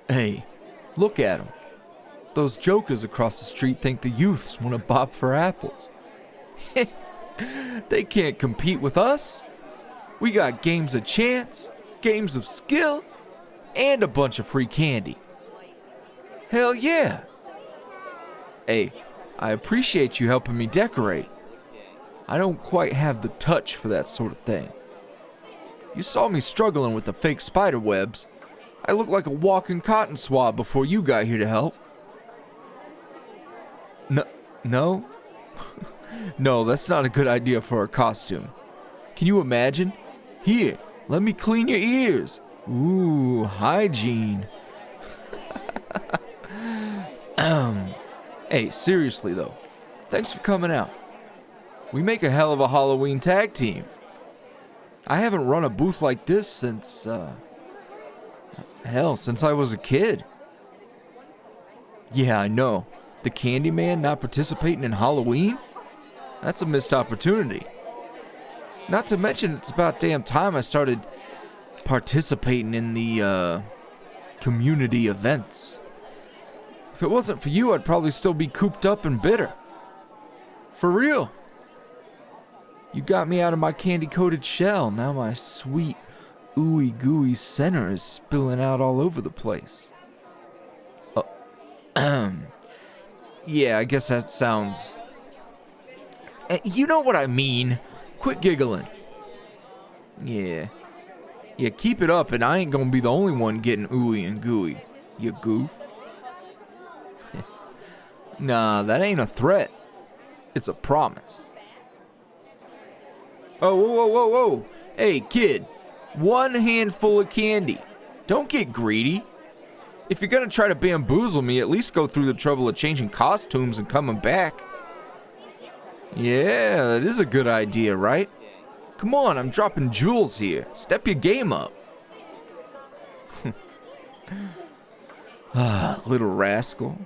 Hey, look at them. Those jokers across the street think the youths want to bob for apples. They can't compete with us. We got games of chance, games of skill, and a bunch of free candy. Hell yeah. Hey, I appreciate you helping me decorate. I don't quite have the touch for that sort of thing. You saw me struggling with the fake spider webs. I looked like a walking cotton swab before you got here to help. No? No, that's not a good idea for a costume. Can you imagine? Here, let me clean your ears. Ooh, hygiene. Hey, seriously though, thanks for coming out. We make a hell of a Halloween tag team. I haven't run a booth like this since, since I was a kid. Yeah, I know. The Candyman not participating in Halloween? That's a missed opportunity. Not to mention, it's about damn time I started participating in the, community events. If it wasn't for you, I'd probably still be cooped up and bitter. For real. You got me out of my candy-coated shell. Now my sweet, ooey gooey center is spilling out all over the place. Yeah, I guess that sounds... You know what I mean. Quit giggling. Yeah, keep it up and I ain't gonna be the only one getting ooey and gooey. You goof. Nah, that ain't a threat. It's a promise. Oh, whoa. Hey, kid. One handful of candy. Don't get greedy. If you're gonna try to bamboozle me, at least go through the trouble of changing costumes and coming back. Yeah, that is a good idea, right? Come on, I'm dropping jewels here. Step your game up. Little rascal.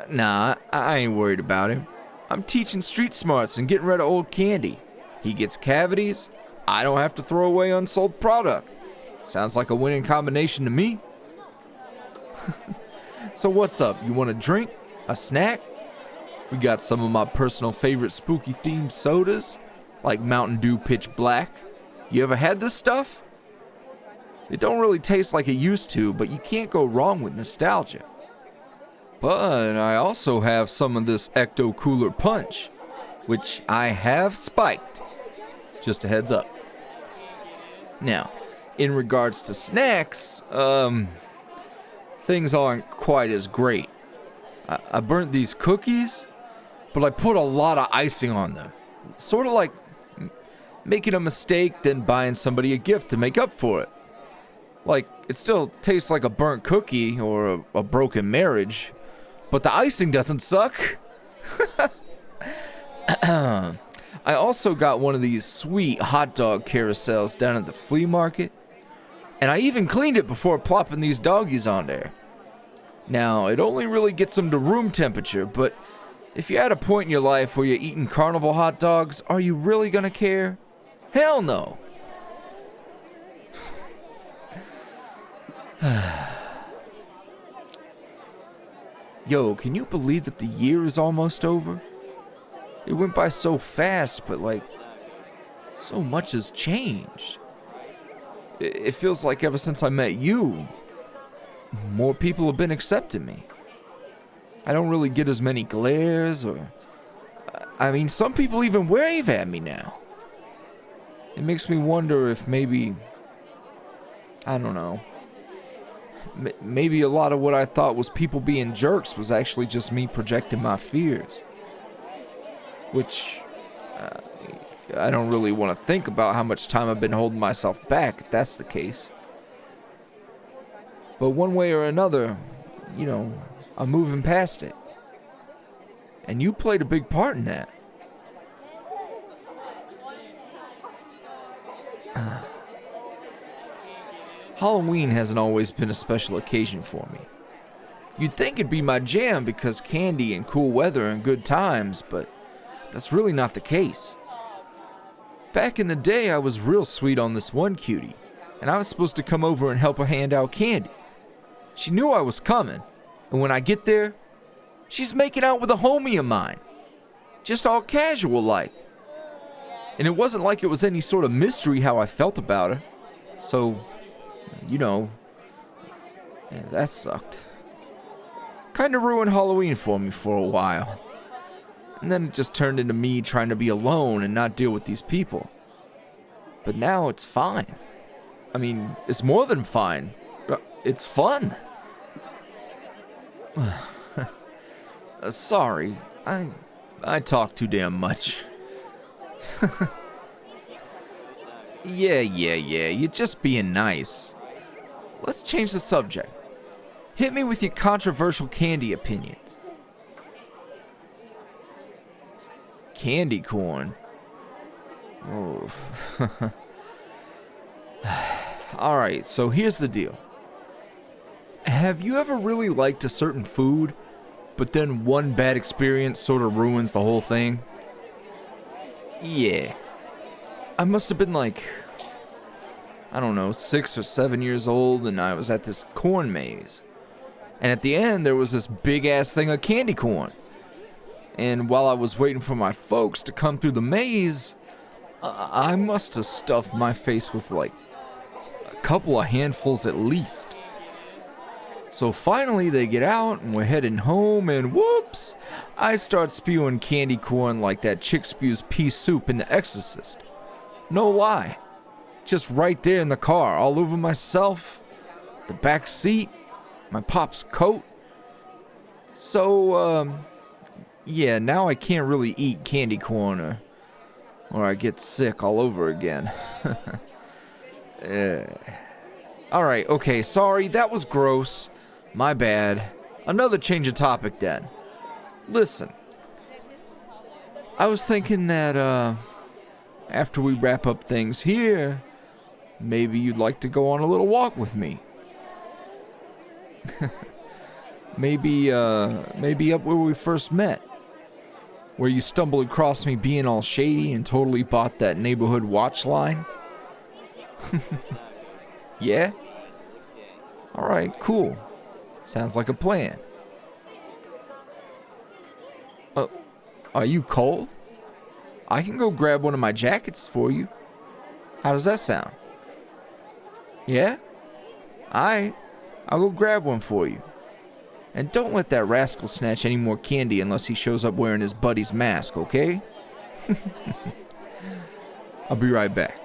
Nah, I ain't worried about him. I'm teaching street smarts and getting rid of old candy. He gets cavities. I don't have to throw away unsold product. Sounds like a winning combination to me. So what's up? You want a drink? A snack? We got some of my personal favorite spooky themed sodas, like Mountain Dew Pitch Black. You ever had this stuff? It don't really taste like it used to, but you can't go wrong with nostalgia. But I also have some of this Ecto Cooler Punch, which I have spiked. Just a heads up. Now, in regards to snacks, things aren't quite as great. I burnt these cookies, but I put a lot of icing on them. Sort of like making a mistake, then buying somebody a gift to make up for it. Like, it still tastes like a burnt cookie or a broken marriage, but the icing doesn't suck. I also got one of these sweet hot dog carousels down at the flea market, and I even cleaned it before plopping these doggies on there. Now, it only really gets them to room temperature, but if you're at a point in your life where you're eating carnival hot dogs, are you really gonna care? Hell no! Yo, can you believe that the year is almost over? It went by so fast, but like, so much has changed. It feels like ever since I met you, more people have been accepting me. I don't really get as many glares some people even wave at me now. It makes me wonder if maybe, I don't know, maybe a lot of what I thought was people being jerks was actually just me projecting my fears. Which, I don't really want to think about how much time I've been holding myself back, if that's the case. But one way or another, I'm moving past it. And you played a big part in that. Halloween hasn't always been a special occasion for me. You'd think it'd be my jam because candy and cool weather and good times, but that's really not the case. Back in the day, I was real sweet on this one cutie, and I was supposed to come over and help her hand out candy. She knew I was coming, and when I get there, she's making out with a homie of mine. Just all casual like. And it wasn't like it was any sort of mystery how I felt about her. So, yeah, that sucked. Kinda ruined Halloween for me for a while. And then it just turned into me trying to be alone and not deal with these people. But now it's fine. I mean, it's more than fine. It's fun. Sorry, I talk too damn much. Yeah, you're just being nice. Let's change the subject. Hit me with your controversial candy opinions. Candy corn? Oh. Alright, so here's the deal. Have you ever really liked a certain food, but then one bad experience sort of ruins the whole thing? Yeah. I must have been like, I don't know, 6 or 7 years old, and I was at this corn maze. And at the end, there was this big-ass thing of candy corn. And while I was waiting for my folks to come through the maze, I must have stuffed my face with like a couple of handfuls at least. So finally they get out and we're heading home, and whoops, I start spewing candy corn like that chick spews pea soup in The Exorcist. No lie. Just right there in the car, all over myself, the back seat, my pop's coat. So, yeah, now I can't really eat candy corn or I get sick all over again. Alright, okay, sorry, that was gross. My bad. Another change of topic then. Listen. I was thinking that, after we wrap up things here, maybe you'd like to go on a little walk with me. Maybe up where we first met. Where you stumbled across me being all shady and totally bought that neighborhood watch line. Yeah? Alright, cool. Sounds like a plan. Are you cold? I can go grab one of my jackets for you. How does that sound? Yeah? Alright, I'll go grab one for you. And don't let that rascal snatch any more candy unless he shows up wearing his buddy's mask, okay? I'll be right back.